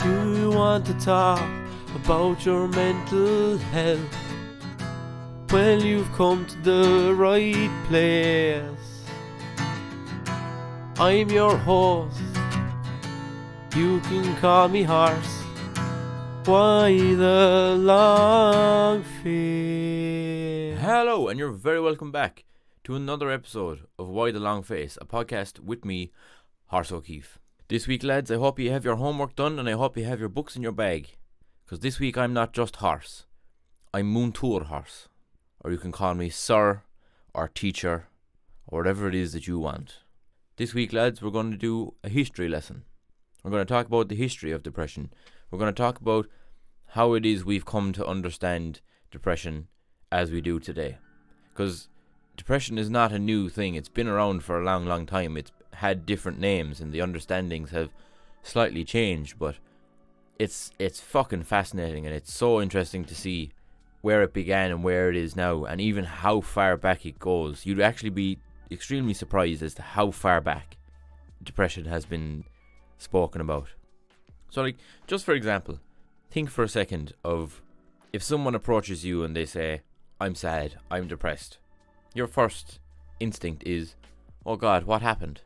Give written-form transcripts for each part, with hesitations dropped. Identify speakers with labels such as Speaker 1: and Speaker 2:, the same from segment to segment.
Speaker 1: Do you want to talk about your mental health? Well, you've come to the right place. I'm your host. You can call me Horse. Why the long face?
Speaker 2: Hello, and you're very welcome back to another episode of Why the Long Face, a podcast with me, Horse O'Keefe. This week, lads, I hope you have your homework done and I hope you have your books in your bag. Because this week I'm not just Horse, I'm Muntur Horse. Or you can call me Sir, or Teacher, or whatever it is that you want. This week, lads, we're going to do a history lesson. We're going to talk about the history of depression. We're going to talk about how it is we've come to understand depression as we do today. Because depression is not a new thing. It's been around for a long, long time. It's had different names and the understandings have slightly changed, but it's fucking fascinating, and it's so interesting to see where it began and where it is now, and even how far back it goes. You'd actually be extremely surprised as to how far back depression has been spoken about. So, like, just for example, think for a second of if someone approaches you and they say, I'm sad, I'm depressed. Your first instinct is, oh God, what happened?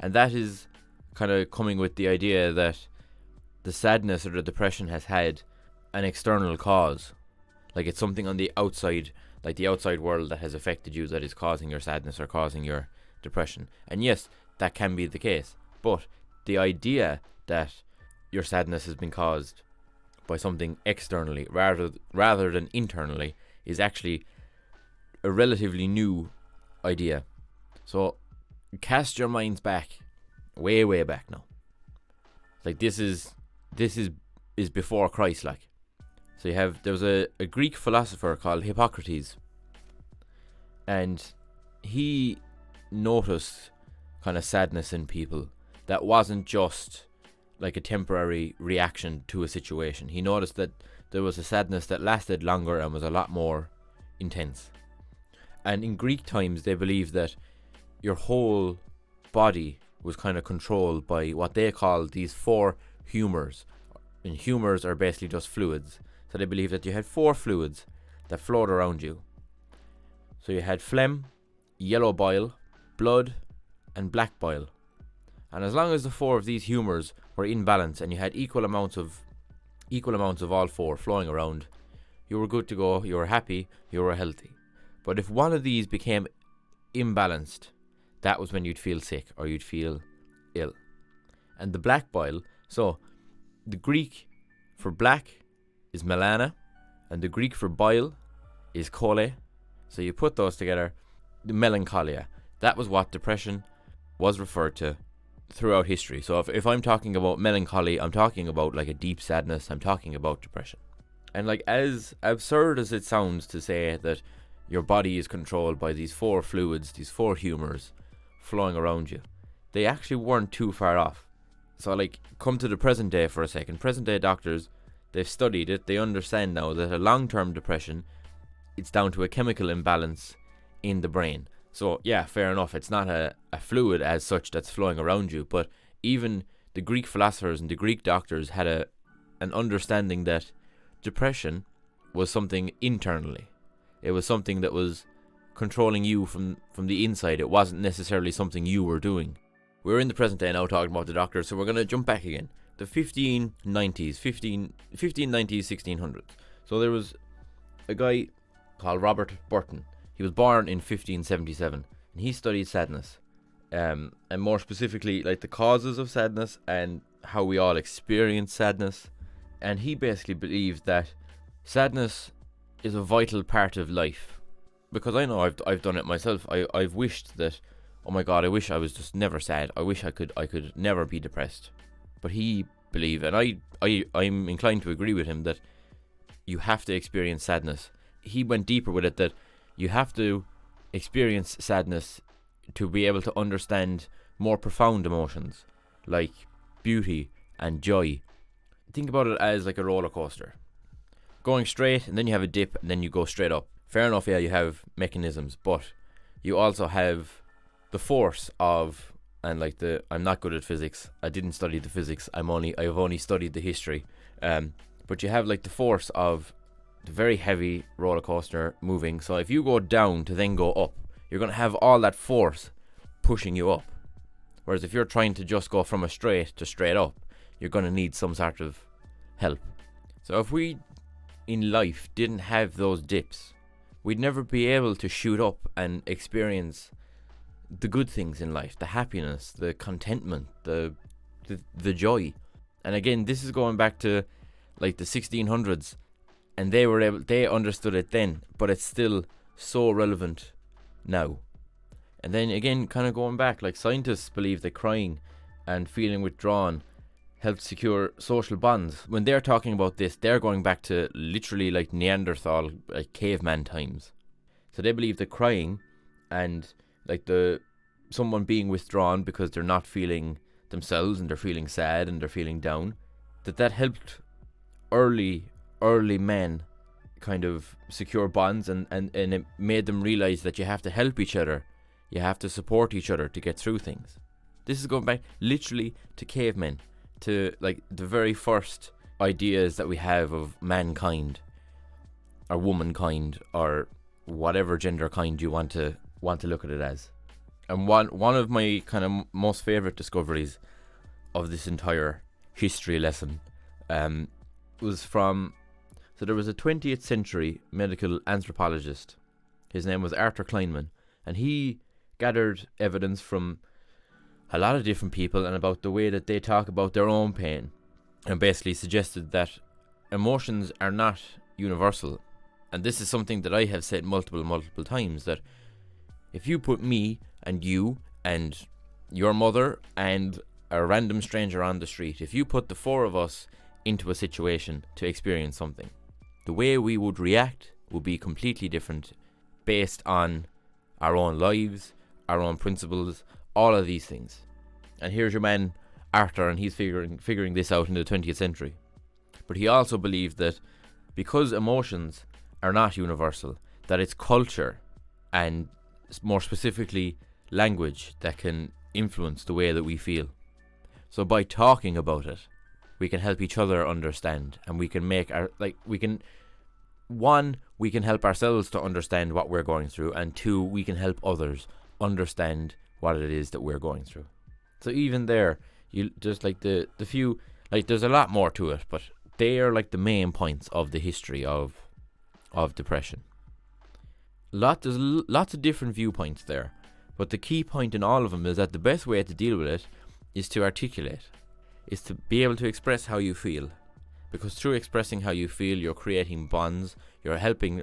Speaker 2: And that is kind of coming with the idea that the sadness or the depression has had an external cause. Like it's something on the outside, like the outside world that has affected you, that is causing your sadness or causing your depression. And yes, that can be the case. But the idea that your sadness has been caused by something externally rather than internally is actually a relatively new idea. So cast your minds back, way back now. Like this is before Christ, like. So there was a Greek philosopher called Hippocrates, and he noticed kind of sadness in people that wasn't just like a temporary reaction to a situation. He noticed that there was a sadness that lasted longer and was a lot more intense. And in Greek times, they believed that your whole body was kind of controlled by what they called these four humors. And humors are basically just fluids. So they believed that you had four fluids that flowed around you. So you had phlegm, yellow bile, blood, and black bile. And as long as the four of these humors were in balance and you had equal amounts of all four flowing around, you were good to go, you were happy, you were healthy. But if one of these became imbalanced, that was when you'd feel sick or you'd feel ill. And the black bile, so the Greek for black is melana, and the Greek for bile is chole. So you put those together, the melancholia. That was what depression was referred to throughout history. So if I'm talking about melancholy, I'm talking about like a deep sadness, I'm talking about depression. And like as absurd as it sounds to say that your body is controlled by these four fluids, these four humors flowing around you, they actually weren't too far off. So like come to the present day for a second. Present day doctors, they've studied it, they understand now that a long-term depression, it's down to a chemical imbalance in the brain. So yeah, fair enough, it's not a fluid as such that's flowing around you, but even the Greek philosophers and the Greek doctors had an understanding that depression was something internally. It was something that was controlling you from the inside. It wasn't necessarily something you were doing. We're in the present day now talking about the doctors, so we're going to jump back again. The 1590s, 1600s. So there was a guy called Robert Burton. He was born in 1577, and he studied sadness. And more specifically, like the causes of sadness and how we all experience sadness. And he basically believed that sadness is a vital part of life. Because I know I've done it myself. I've wished that, oh my God, I wish I was just never sad. I wish I could never be depressed. But he believed, and I'm inclined to agree with him, that you have to experience sadness. He went deeper with it, that you have to experience sadness to be able to understand more profound emotions like beauty and joy. Think about it as like a roller coaster. Going straight, and then you have a dip, and then you go straight up. Fair enough, yeah, you have mechanisms, but you also have the force of and I'm not good at physics. I didn't study the physics. I've only studied the history. But you have like the force of the very heavy roller coaster moving. So if you go down to then go up, you're going to have all that force pushing you up. Whereas if you're trying to just go from a straight to straight up, you're going to need some sort of help. So if we in life didn't have those dips, we'd never be able to shoot up and experience the good things in life, the happiness, the contentment, the joy. And again, this is going back to like the 1600s, and they understood it then, but it's still so relevant now. And then again, kind of going back, like scientists believe that crying and feeling withdrawn helps secure social bonds. When they're talking about this, they're going back to literally like Neanderthal, like caveman times. So they believe that crying and like someone being withdrawn because they're not feeling themselves and they're feeling sad and they're feeling down, that helped early men kind of secure bonds, and it made them realize that you have to help each other. You have to support each other to get through things. This is going back literally to cavemen, to like the very first ideas that we have of mankind or womankind or whatever gender kind you want to look at it as. And one of my kind of most favorite discoveries of this entire history lesson was from, so there was a 20th century medical anthropologist. His name was Arthur Kleinman, and he gathered evidence from a lot of different people and about the way that they talk about their own pain, and basically suggested that emotions are not universal. And this is something that I have said multiple times, that if you put me and you and your mother and a random stranger on the street, if you put the four of us into a situation to experience something, the way we would react would be completely different based on our own lives, our own principles, all of these things. And here's your man Arthur, and he's figuring this out in the 20th century. But he also believed that because emotions are not universal, that it's culture and more specifically language that can influence the way that we feel. So by talking about it, we can help each other understand, and we can make we can help ourselves to understand what we're going through, and two, we can help others understand what it is that we're going through. So even there, you just like the few, like there's a lot more to it, but they are like the main points of the history of depression. There's lots of different viewpoints there, but the key point in all of them is that the best way to deal with it is to articulate, is to be able to express how you feel, because through expressing how you feel, you're creating bonds, you're helping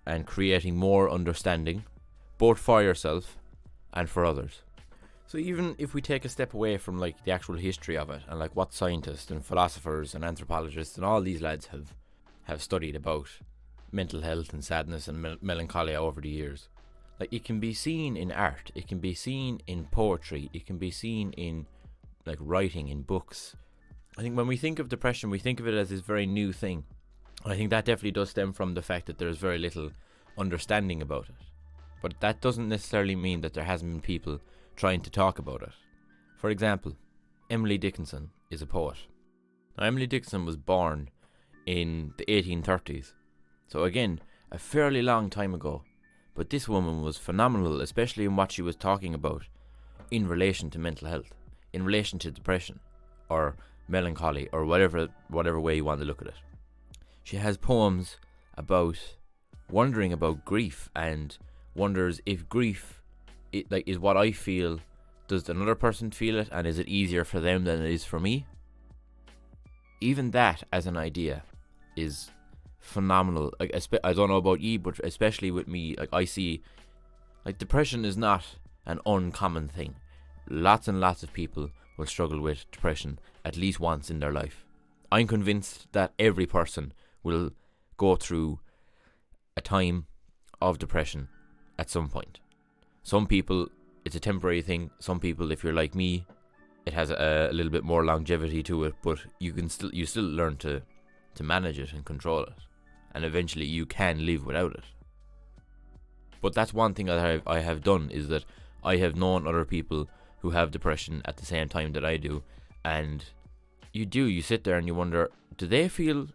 Speaker 2: and creating more understanding, both for yourself and for others. So even if we take a step away from like the actual history of it, and like what scientists and philosophers and anthropologists and all these lads have studied about mental health and sadness and melancholia over the years, like it can be seen in art, it can be seen in poetry, it can be seen in like writing, in books. I think when we think of depression, we think of it as this very new thing. I think that definitely does stem from the fact that there's very little understanding about it. But that doesn't necessarily mean that there hasn't been people trying to talk about it. For example, Emily Dickinson is a poet. Now, Emily Dickinson was born in the 1830s. So again, a fairly long time ago. But this woman was phenomenal, especially in what she was talking about in relation to mental health, in relation to depression, or melancholy, or whatever way you want to look at it. She has poems about wondering about grief, and wonders if grief is what I feel, does another person feel it, and is it easier for them than it is for me? Even that as an idea is phenomenal. Like, I don't know about you, but especially with me, like I see, like depression is not an uncommon thing. Lots and lots of people will struggle with depression at least once in their life. I'm convinced that every person will go through a time of depression at some point. Some people, it's a temporary thing. Some people, if you're like me, it has a little bit more longevity to it, but you still learn to manage it and control it, and eventually you can live without it. But that's one thing that I have done, is that I have known other people who have depression at the same time that I do, and you sit there and you wonder, do they feel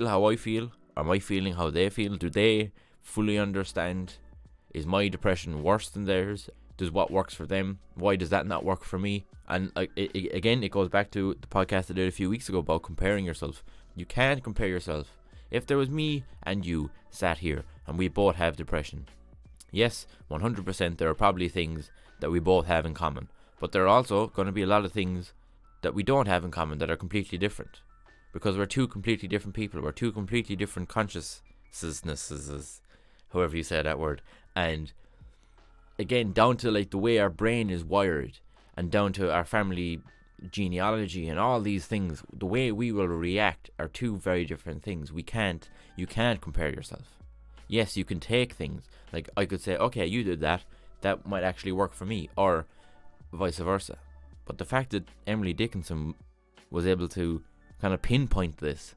Speaker 2: how I feel? Am I feeling how they feel? Do they fully understand? Is my depression worse than theirs? Does what works for them, why does that not work for me? And again, it goes back to the podcast I did a few weeks ago about comparing yourself. You can't compare yourself. If there was me and you sat here and we both have depression, yes, 100% there are probably things that we both have in common, but there are also going to be a lot of things that we don't have in common that are completely different, because we're two completely different people. We're two completely different consciousnesses, however you say that word. And again, down to like the way our brain is wired, and down to our family genealogy and all these things, the way we will react are two very different things. You can't compare yourself. Yes, you can take things, like I could say, okay, you did that might actually work for me, or vice versa. But the fact that Emily Dickinson was able to kind of pinpoint this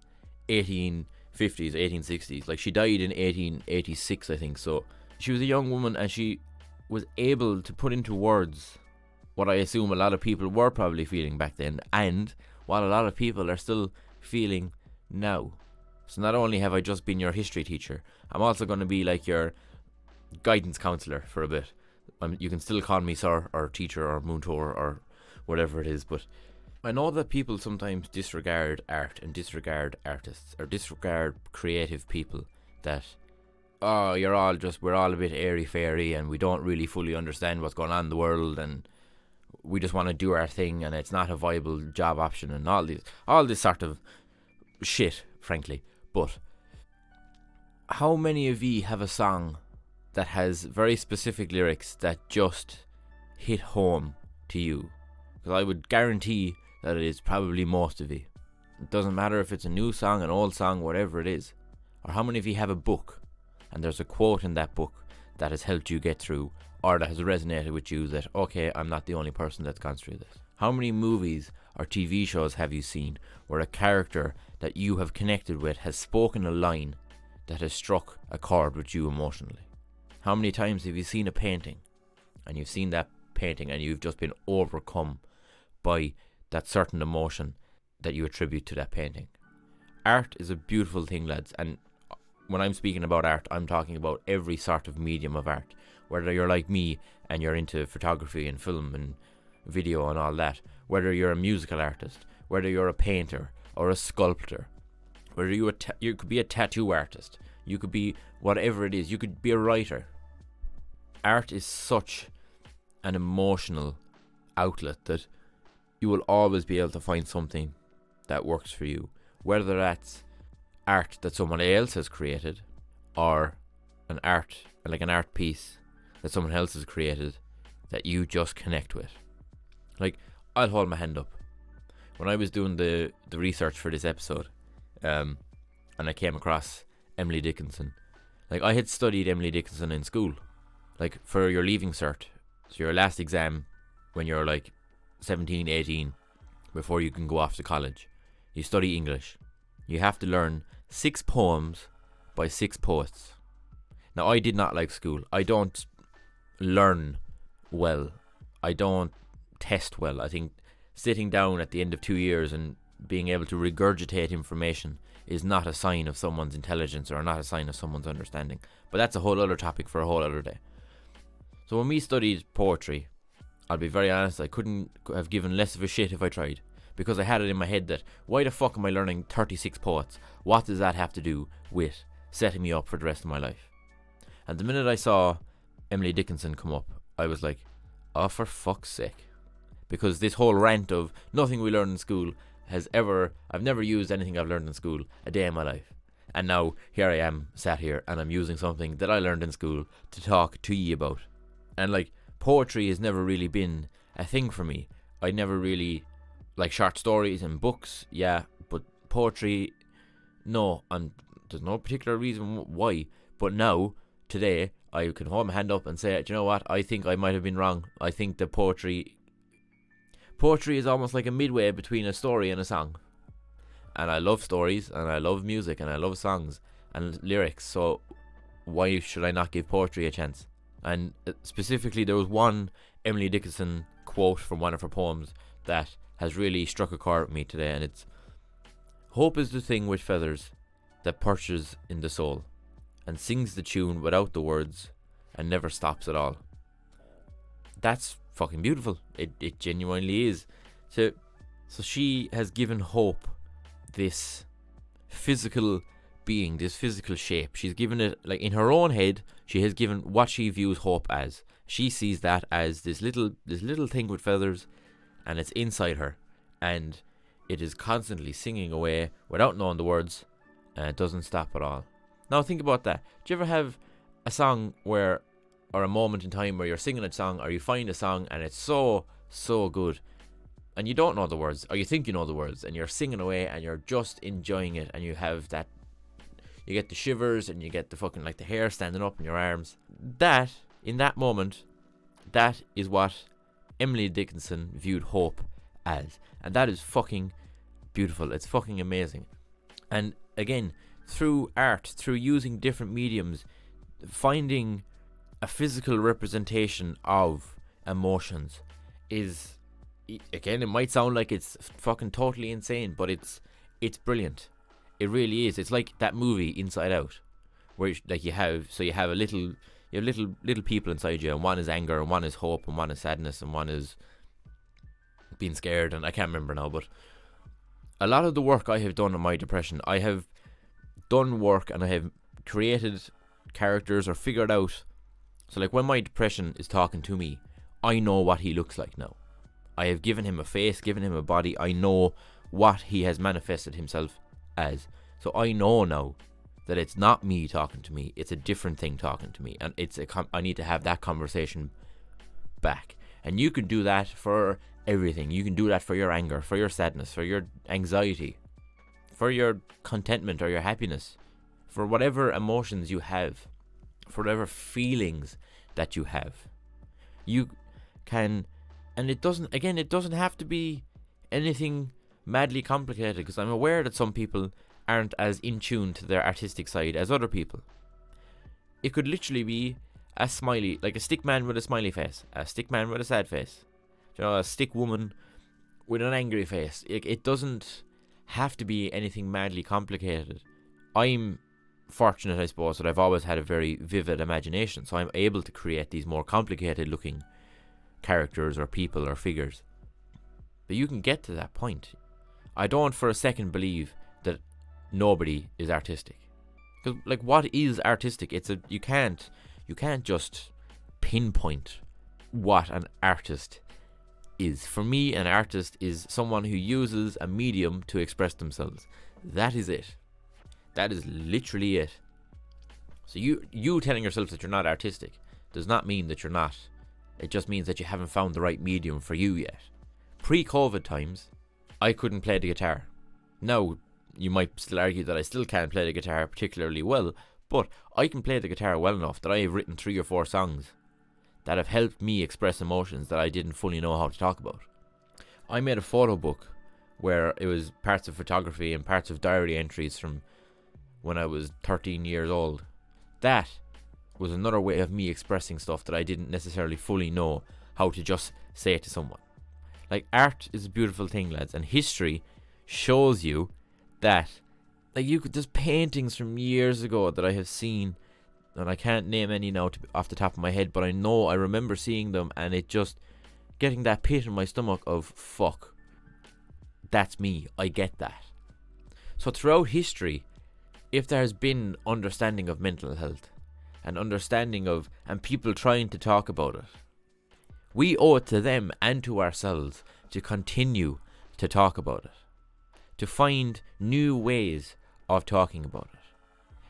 Speaker 2: 1850s, 1860s, like she died in 1886, I think, so she was a young woman and she was able to put into words what I assume a lot of people were probably feeling back then, and what a lot of people are still feeling now. So not only have I just been your history teacher, I'm also going to be like your guidance counsellor for a bit. You can still call me sir or teacher or mentor or whatever it is, but I know that people sometimes disregard art and disregard artists or disregard creative people, that we're all a bit airy-fairy and we don't really fully understand what's going on in the world and we just want to do our thing and it's not a viable job option and all this sort of shit, frankly. But how many of you have a song that has very specific lyrics that just hit home to you? Because I would guarantee that it is probably most of you. It doesn't matter if it's a new song, an old song, whatever it is. Or how many of you have a book and there's a quote in that book that has helped you get through, or that has resonated with you, that, okay, I'm not the only person that's gone through this. How many movies or TV shows have you seen where a character that you have connected with has spoken a line that has struck a chord with you emotionally? How many times have you seen a painting and you've seen that painting and you've just been overcome by that certain emotion that you attribute to that painting? Art is a beautiful thing, lads, and when I'm speaking about art, I'm talking about every sort of medium of art. Whether you're like me and you're into photography and film and video and all that, whether you're a musical artist, whether you're a painter or a sculptor, whether you could be a tattoo artist, you could be whatever it is, you could be a writer. Art is such an emotional outlet that you will always be able to find something that works for you, whether that's art that someone else has created, or an art piece that someone else has created that you just connect with. Like, I'll hold my hand up. When I was doing the research for this episode, and I came across Emily Dickinson, like, I had studied Emily Dickinson in school, like, for your leaving cert, so your last exam when you're like 17, 18, before you can go off to college. You study English. You have to learn 6 poems by 6 poets. Now, I did not like school. I don't learn well. I don't test well. I think sitting down at the end of 2 years and being able to regurgitate information is not a sign of someone's intelligence or not a sign of someone's understanding. But that's a whole other topic for a whole other day. So when we studied poetry, I'll be very honest, I couldn't have given less of a shit if I tried. Because I had it in my head that, why the fuck am I learning 36 poets? What does that have to do with setting me up for the rest of my life? And the minute I saw Emily Dickinson come up, I was like, oh, for fuck's sake. Because this whole rant of nothing we learn in school I've never used anything I've learned in school a day in my life. And now, here I am, sat here, and I'm using something that I learned in school to talk to ye about. And like, poetry has never really been a thing for me. I never really, like, short stories and books, yeah, but poetry, no, and there's no particular reason why. But now, today, I can hold my hand up and say, do you know what, I think I might have been wrong. I think that poetry is almost like a midway between a story and a song. And I love stories, and I love music, and I love songs and lyrics, so why should I not give poetry a chance? And specifically, there was one Emily Dickinson quote from one of her poems that has really struck a chord with me today, and it's, "Hope is the thing with feathers that perches in the soul and sings the tune without the words and never stops at all." That's fucking beautiful. It genuinely is. So she has given hope this physical being, this physical shape. She's given it, like, in her own head, she has given what she views hope as. She sees that as this little thing with feathers, and it's inside her, and it is constantly singing away without knowing the words, and it doesn't stop at all. Now think about that. Do you ever have a song or a moment in time where you're singing a song, or you find a song and it's so good, and you don't know the words, or you think you know the words, and you're singing away and you're just enjoying it, and you have that, you get the shivers and you get the fucking, like, the hair standing up in your arms. That, in that moment, that is what Emily Dickinson viewed hope as, and that is fucking beautiful. It's fucking amazing. And again, through art, through using different mediums, finding a physical representation of emotions is, again, it might sound like it's fucking totally insane, but it's brilliant. It really is. It's like that movie Inside Out, where you have little people inside you, and one is anger, and one is hope, and one is sadness, and one is being scared, and I can't remember now. But a lot of the work I have done on my depression, I have done work and I have created characters or figured out. So, like, when my depression is talking to me, I know what he looks like now. I have given him a face, given him a body. I know what he has manifested himself as. So I know now that it's not me talking to me, it's a different thing talking to me, and I need to have that conversation back. And you can do that for everything. You can do that for your anger, for your sadness, for your anxiety, for your contentment or your happiness, for whatever emotions you have, for whatever feelings that you have. You can, and it doesn't have to be anything madly complicated, because I'm aware that some people aren't as in tune to their artistic side as other people. It could literally be a smiley, like a stick man with a smiley face, a stick man with a sad face, a stick woman with an angry face. It doesn't have to be anything madly complicated. I'm fortunate, I suppose, that I've always had a very vivid imagination, so I'm able to create these more complicated looking characters or people or figures. But you can get to that point. I don't for a second believe that nobody is artistic. Because, like, what is artistic? You can't just pinpoint what an artist is. For me, an artist is someone who uses a medium to express themselves. That is it. That is literally it. So you telling yourself that you're not artistic does not mean that you're not. It just means that you haven't found the right medium for you yet. Pre-COVID times, I couldn't play the guitar. Now, you might still argue that I still can't play the guitar particularly well, but I can play the guitar well enough that I have written 3 or 4 songs that have helped me express emotions that I didn't fully know how to talk about. I made a photo book where it was parts of photography and parts of diary entries from when I was 13 years old. That was another way of me expressing stuff that I didn't necessarily fully know how to just say to someone. Like, art is a beautiful thing, lads, and history shows you that, like, there's paintings from years ago that I have seen, and I can't name any now off the top of my head, but I know I remember seeing them, and it just getting that pit in my stomach of, fuck, that's me, I get that. So throughout history, if there has been understanding of mental health, and understanding of, and people trying to talk about it, we owe it to them and to ourselves to continue to talk about it, to find new ways of talking about it,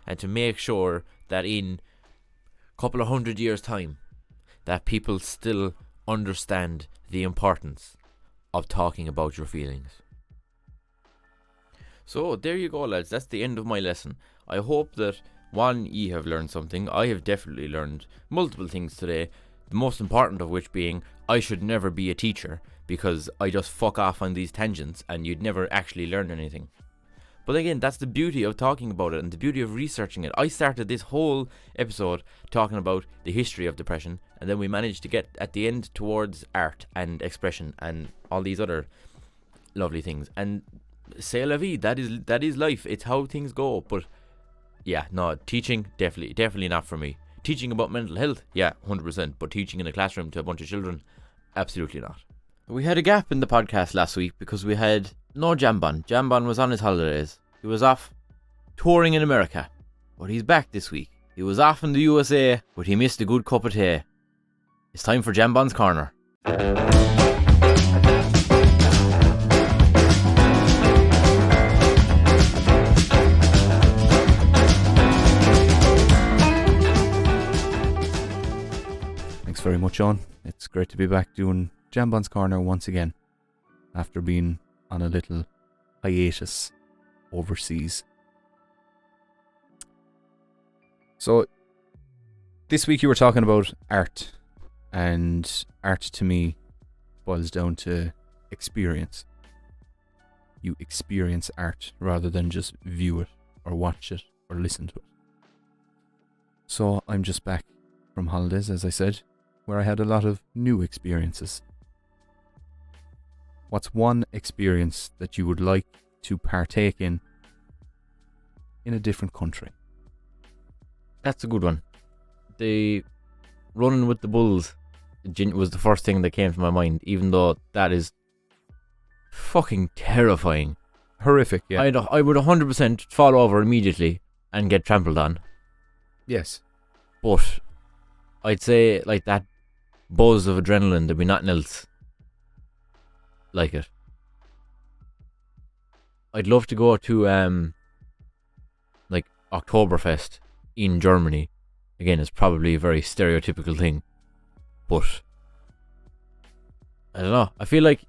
Speaker 2: and to make sure that in a couple of 100 years' time, that people still understand the importance of talking about your feelings. So there you go, lads, that's the end of my lesson. I hope that, one, ye have learned something. I have definitely learned multiple things today, the most important of which being I should never be a teacher, because I just fuck off on these tangents and you'd never actually learn anything. But again, that's the beauty of talking about it and the beauty of researching it. I started this whole episode talking about the history of depression, and then we managed to get at the end towards art and expression and all these other lovely things. And c'est la vie, that is life. It's how things go. But yeah, no, teaching, definitely not for me. Teaching about mental health, yeah, 100%. But teaching in a classroom to a bunch of children, absolutely not. We had a gap in the podcast last week because we had no Jambon. Jambon was on his holidays. He was off touring in America. But he's back this week. He was off in the USA, but he missed a good cup of tea. It's time for Jambon's Corner.
Speaker 3: Thanks very much, Sean. It's great to be back doing Jambon's Corner once again after being on a little hiatus overseas. So, this week you were talking about art, and art to me boils down to experience. You experience art rather than just view it or watch it or listen to it. So, I'm just back from holidays, as I said, where I had a lot of new experiences. What's one experience that you would like to partake in a different country?
Speaker 2: That's a good one. The running with the bulls was the first thing that came to my mind, even though that is fucking terrifying.
Speaker 3: Horrific, yeah.
Speaker 2: I would 100% fall over immediately and get trampled on.
Speaker 3: Yes.
Speaker 2: But I'd say like that buzz of adrenaline, there'd be nothing else like it. I'd love to go to like Oktoberfest in Germany. Again, it's probably a very stereotypical thing, but I don't know. I feel like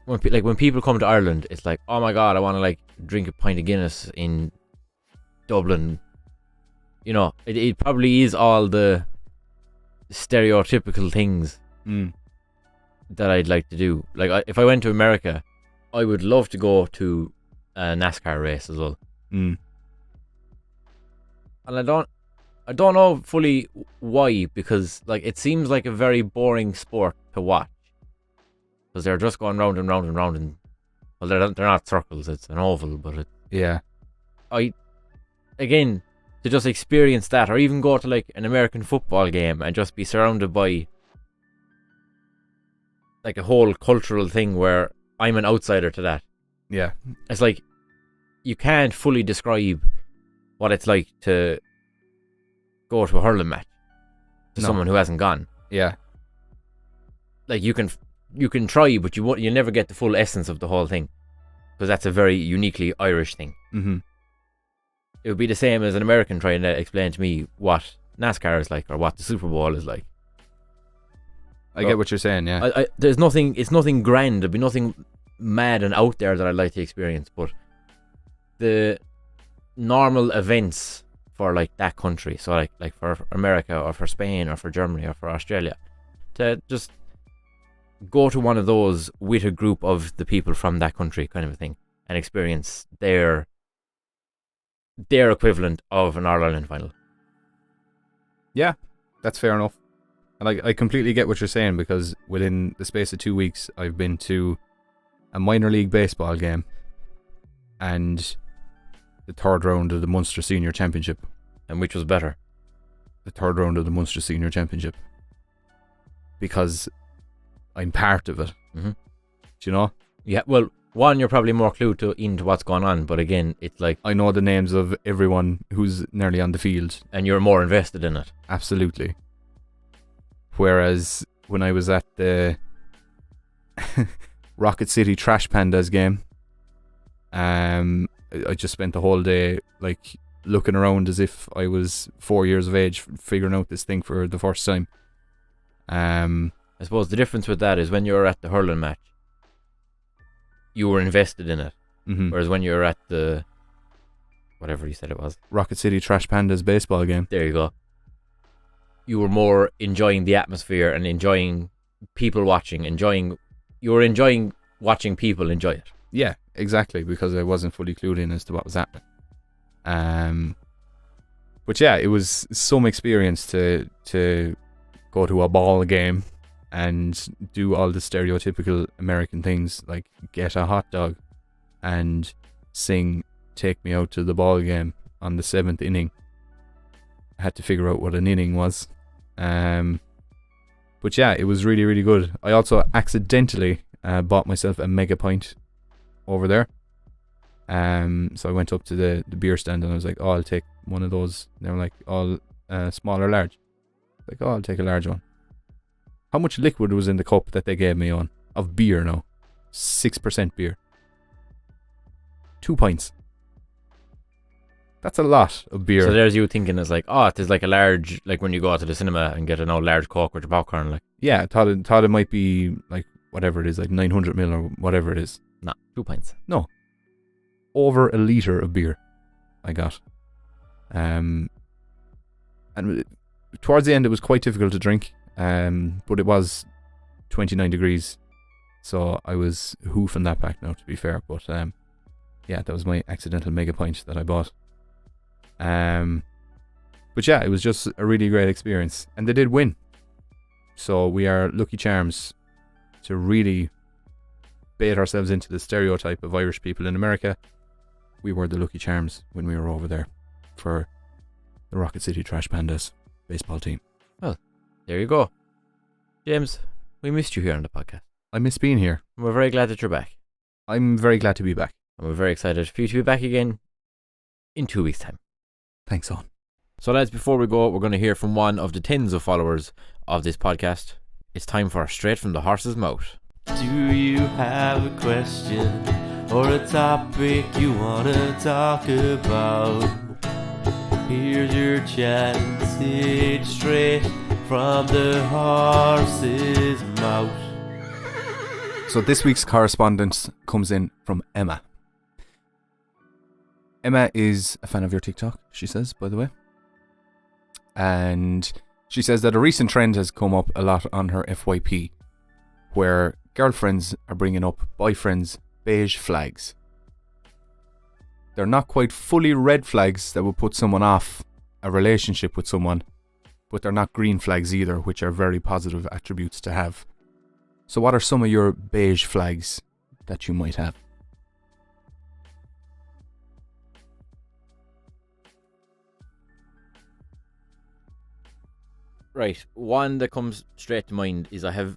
Speaker 2: when people come to Ireland, it's like, oh my god, I want to like drink a pint of Guinness in Dublin. You know, it probably is all the stereotypical things that I'd like to do. Like, if I went to America, I would love to go to a NASCAR race as well. And I don't know fully why, because like it seems like a very boring sport to watch, because they're just going round and round and round, and well, they're not circles, it's an oval, but again, to just experience that, or even go to like an American football game and just be surrounded by like a whole cultural thing where I'm an outsider to that.
Speaker 3: Yeah.
Speaker 2: It's like you can't fully describe what it's like to go to a hurling match to someone who hasn't gone.
Speaker 3: Yeah.
Speaker 2: Like you can try, but you never get the full essence of the whole thing, because that's a very uniquely Irish thing.
Speaker 3: Mm-hmm.
Speaker 2: It would be the same as an American trying to explain to me what NASCAR is like or what the Super Bowl is like.
Speaker 3: I get what you're saying, yeah.
Speaker 2: It's nothing grand. There'd be nothing mad and out there that I'd like to experience, but the normal events for like that country, so like for America or for Spain or for Germany or for Australia, to just go to one of those with a group of the people from that country kind of a thing and experience their equivalent of an All-Ireland final.
Speaker 3: Yeah, that's fair enough. And I completely get what you're saying, because within the space of 2 weeks, I've been to a minor league baseball game and the third round of the Munster Senior Championship.
Speaker 2: And which was better?
Speaker 3: The third round of the Munster Senior Championship. Because I'm part of it.
Speaker 2: Mm-hmm.
Speaker 3: Do you know?
Speaker 2: Yeah, well, one, you're probably more clued into what's going on, but again, it's like...
Speaker 3: I know the names of everyone who's nearly on the field.
Speaker 2: And you're more invested in it.
Speaker 3: Absolutely. Whereas when I was at the Rocket City Trash Pandas game, I just spent the whole day like looking around as if I was 4 years of age, figuring out this thing for the first time.
Speaker 2: I suppose the difference with that is when you're at the hurling match, you were invested in it.
Speaker 3: Mm-hmm.
Speaker 2: Whereas when you're at the whatever you said it was,
Speaker 3: Rocket City Trash Pandas baseball game,
Speaker 2: there you go, you were more enjoying the atmosphere and enjoying people watching, you were enjoying watching people enjoy it.
Speaker 3: Yeah, exactly, because I wasn't fully clued in as to what was happening. But yeah, it was some experience to go to a ball game and do all the stereotypical American things, like get a hot dog and sing "Take Me Out to the Ball Game" on the 7th inning. I had to figure out what an inning was. But yeah, it was really, really good. I also accidentally bought myself a Mega Pint over there. So I went up to the beer stand and I was like, oh, I'll take one of those. And they were like, all small or large? Like, oh, I'll take a large one. How much liquid was in the cup that they gave me on? Of beer now. 6% beer. 2 pints. That's a lot of beer.
Speaker 2: So there's you thinking it's like, oh, it is like a large, like when you go out to the cinema and get a large Coke with your popcorn. Like,
Speaker 3: yeah, I thought it might be like whatever it is, like 900 ml or whatever it is.
Speaker 2: nah, 2 pints.
Speaker 3: No. Over a litre of beer I got. And towards the end it was quite difficult to drink. But it was 29 degrees. So I was hoofing that back now, to be fair. But yeah, that was my accidental Mega Pint that I bought. But yeah, it was just a really great experience. And they did win. So we are lucky charms to really bait ourselves into the stereotype of Irish people in America. We were the lucky charms when we were over there for the Rocket City Trash Pandas baseball team.
Speaker 2: Well, there you go. James, we missed you here on the podcast.
Speaker 3: I miss being here.
Speaker 2: We're very glad that you're back.
Speaker 3: I'm very glad to be back.
Speaker 2: And we're very excited for you to be back again in 2 weeks' time.
Speaker 3: Thanks, on.
Speaker 2: So lads, before we go, we're going to hear from one of the tens of followers of this podcast. It's time for Straight from the Horse's Mouth.
Speaker 1: Do you have a question or a topic you want to talk about? Here's your chance, it's straight from the horse's mouth.
Speaker 3: So this week's correspondence comes in from Emma. Emma is a fan of your TikTok, she says, by the way. And she says that a recent trend has come up a lot on her FYP, where girlfriends are bringing up boyfriends' beige flags. They're not quite fully red flags that would put someone off a relationship with someone, but they're not green flags either, which are very positive attributes to have. So what are some of your beige flags that you might have?
Speaker 2: Right, one that comes straight to mind is I have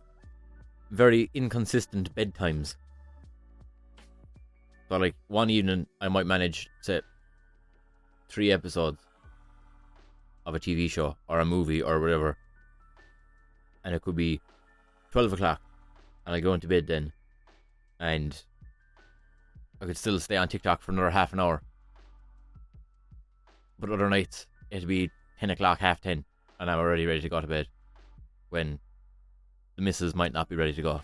Speaker 2: very inconsistent bedtimes. So like one evening I might manage, say, 3 episodes of a TV show or a movie or whatever, and it could be 12 o'clock and I go into bed then, and I could still stay on TikTok for another half an hour. But other nights it'd be 10 o'clock, half 10, and I'm already ready to go to bed when the missus might not be ready to go.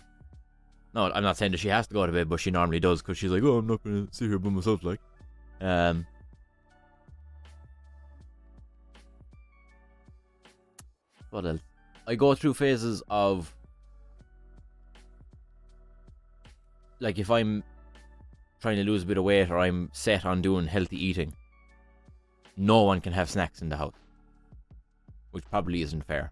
Speaker 2: No, I'm not saying that she has to go to bed, but she normally does, because she's like, oh, I'm not going to sit here by myself, like. What else? I go through phases of, like, if I'm trying to lose a bit of weight or I'm set on doing healthy eating, no one can have snacks in the house, which probably isn't fair.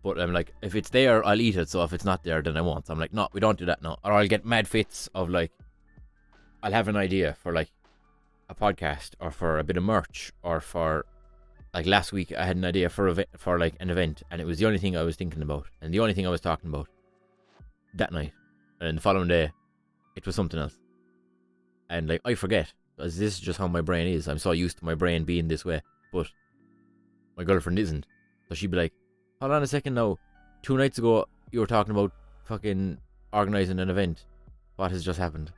Speaker 2: But I'm like, if it's there, I'll eat it. So if it's not there, then I won't. So I'm like, no, we don't do that now. Or I'll get mad fits of like, I'll have an idea for like a podcast or for a bit of merch or for, like last week I had an idea for like an event, and it was the only thing I was thinking about and the only thing I was talking about that night. And the following day, it was something else. And like, I forget, because this is just how my brain is. I'm so used to my brain being this way. But my girlfriend isn't. So she'd be like, hold on a second now. 2 nights ago, you were talking about fucking organising an event. What has just happened?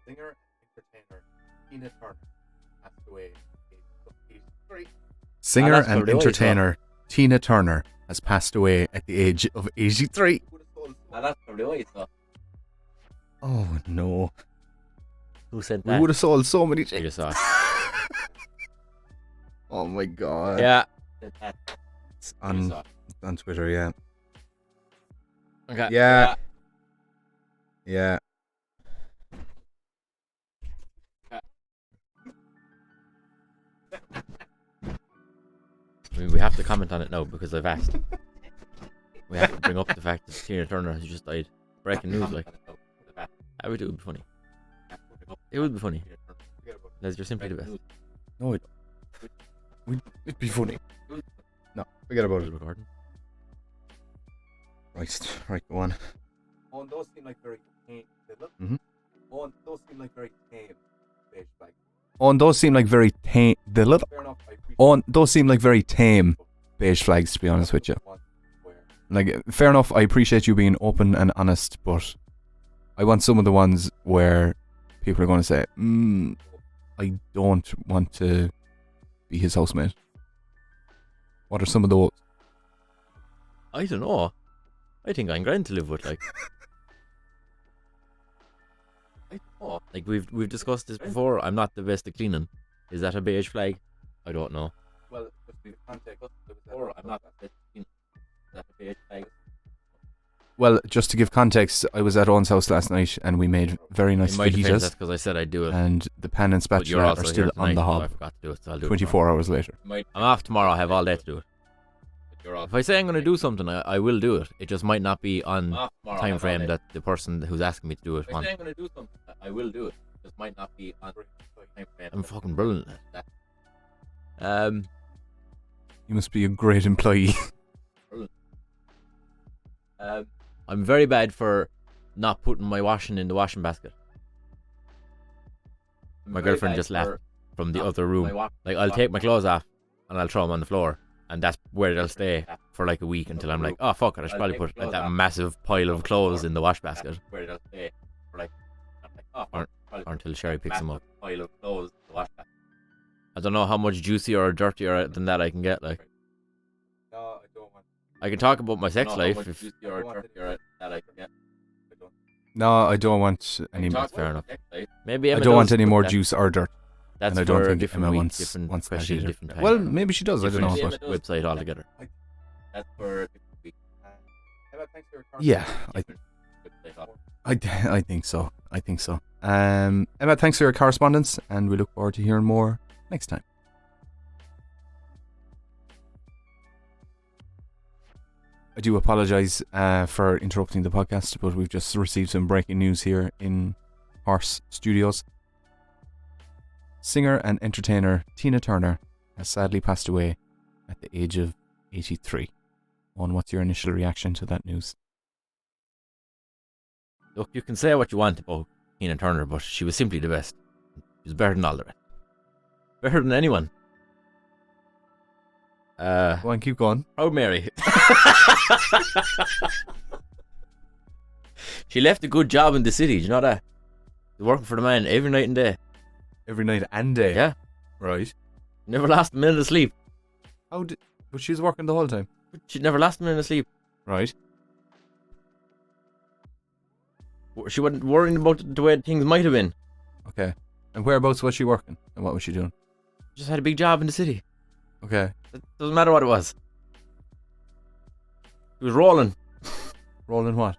Speaker 3: Singer and entertainer Tina Turner passed away at the age of 83. Singer and entertainer Tina Turner has passed away at the age of 83.
Speaker 2: That's probably why you thought.
Speaker 3: Oh no.
Speaker 2: Who sent
Speaker 3: We
Speaker 2: that?
Speaker 3: would have sold so many
Speaker 2: You
Speaker 3: tickets.
Speaker 2: just saw it.
Speaker 3: Oh my god.
Speaker 2: Yeah.
Speaker 3: It's on on Twitter, yeah.
Speaker 2: Okay.
Speaker 3: Yeah. Yeah.
Speaker 2: I mean, we have to comment on it now because I've asked. We have to bring up the fact that Tina Turner has just died. Breaking news, like. I would. It would be funny. It would be funny. That's just simply the best.
Speaker 3: No, it'd be funny. No, forget about it.
Speaker 2: Recording.
Speaker 3: Right, go on.
Speaker 1: On those seem like very tame.
Speaker 3: Mhm.
Speaker 1: On those seem like very tame beige flags.
Speaker 3: On those seem like very tame.
Speaker 1: Fair enough. I appreciate
Speaker 3: On those seem like very tame beige flags, to be honest with you. Like, fair enough, I appreciate you being open and honest, but I want some of the ones where people are going to say, I don't want to be his housemate. What are some of those?
Speaker 2: I don't know. I think I'm grand to live with, like. I don't know. Like we've discussed this before. I'm not the best at cleaning. Is that a beige flag? I don't know.
Speaker 1: Well, just be the context.
Speaker 2: Or I'm not the best at cleaning. Is that a beige flag?
Speaker 3: Well, just to give context, I was at Owen's house last night and we made very nice
Speaker 2: In my defense,
Speaker 3: fajitas,
Speaker 2: that's because I said I'd do it.
Speaker 3: and the pan and
Speaker 2: But you're
Speaker 3: spatula
Speaker 2: also
Speaker 3: are still
Speaker 2: here
Speaker 3: on
Speaker 2: tonight,
Speaker 3: the
Speaker 2: so I
Speaker 3: hob
Speaker 2: forgot to do it, so I'll do it
Speaker 3: 24 hours later.
Speaker 2: tomorrow. I'm off tomorrow. I have all day to do it. If I say I'm going to do something, I will do it. It just might not be on time frame that the person who's asking me to do it wants. If I say I'm going to do something, I will do it. It just might not be on time frame. I'm fucking brilliant at that.
Speaker 3: You must be a great employee.
Speaker 2: I'm very bad for not putting my washing in the washing basket. My girlfriend just laughed from the other room. Like, I'll take my clothes off and I'll throw them on the floor, and that's where they'll stay for like a week until I'm like, oh fuck it, I should probably put like that massive pile of clothes in the wash basket. Or until Sherry picks them up. I don't know how much juicier or dirtier than that I can get. Like,
Speaker 1: No, I don't want.
Speaker 2: I can talk about my sex life. If
Speaker 3: No, I don't want any.
Speaker 2: that's fair enough. Maybe
Speaker 3: I
Speaker 2: Emma
Speaker 3: don't want
Speaker 2: does,
Speaker 3: any
Speaker 2: but
Speaker 3: more
Speaker 2: that-
Speaker 3: juice or dirt.
Speaker 2: That's
Speaker 3: and I don't
Speaker 2: for a
Speaker 3: think
Speaker 2: different
Speaker 3: Emma
Speaker 2: week,
Speaker 3: wants
Speaker 2: different
Speaker 3: that
Speaker 2: question,
Speaker 3: either.
Speaker 2: different time.
Speaker 3: Well, maybe she does. I don't know.
Speaker 2: Different
Speaker 3: But
Speaker 2: website altogether.
Speaker 1: That's for a different week. Emma, thanks for your card.
Speaker 3: yeah, I think so. Emma, thanks for your correspondence, and we look forward to hearing more next time. I do apologise for interrupting the podcast, but we've just received some breaking news here in Horse Studios. Singer and entertainer Tina Turner has sadly passed away at the age of 83. Owen, what's your initial reaction to that news?
Speaker 2: Look, you can say what you want about Tina Turner, but she was simply the best. She was better than all the rest. Better than anyone.
Speaker 3: Go on, keep going.
Speaker 2: Proud Mary. She left a good job in the city, do you know that? Working for the man every night and day.
Speaker 3: Every night and day.
Speaker 2: Yeah.
Speaker 3: Right.
Speaker 2: Never lost a minute of sleep.
Speaker 3: But she was working the whole time.
Speaker 2: She never lost a minute of sleep.
Speaker 3: Right.
Speaker 2: She wasn't worrying about the way things might have been.
Speaker 3: Okay. And whereabouts was she working? And what was she doing?
Speaker 2: Just had a big job in the city.
Speaker 3: Okay.
Speaker 2: It doesn't matter what it was. It was rolling.
Speaker 3: Rolling what?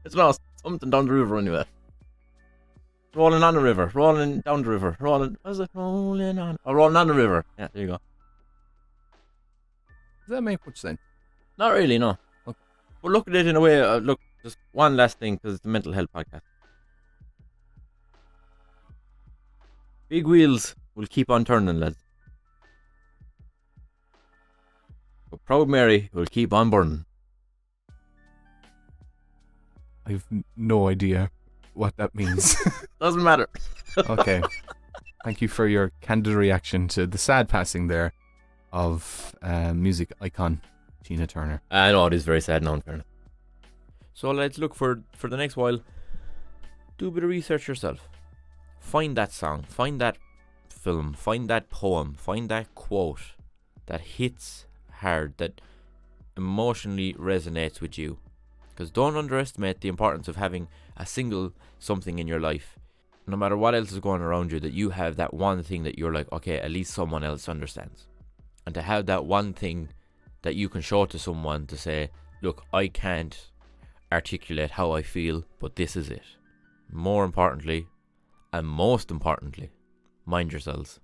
Speaker 2: It's not something down the river anyway. Rolling on the river. Rolling down the river. Rolling. Was it rolling on? Oh, rolling on the river. Yeah, there you go.
Speaker 3: Does that make much sense?
Speaker 2: Not really, no.
Speaker 3: Okay.
Speaker 2: But look at it in a way. Look, just one last thing, because it's the mental health podcast. Big wheels will keep on turning, lads. But Proud Mary will keep on burning.
Speaker 3: I've no idea what that means.
Speaker 2: Doesn't matter.
Speaker 3: Okay. Thank you for your candid reaction to the sad passing there of music icon Tina Turner.
Speaker 2: I know, it is very sad now, in fairness. So let's look for the next while. Do a bit of research yourself. Find that song, find that film, find that poem, find that quote that hits hard, that emotionally resonates with you. Because don't underestimate the importance of having a single something in your life. No matter what else is going around you, that you have that one thing that you're like, okay, at least someone else understands. And to have that one thing that you can show to someone to say, look, I can't articulate how I feel, but this is it. More importantly, and most importantly, mind yourselves.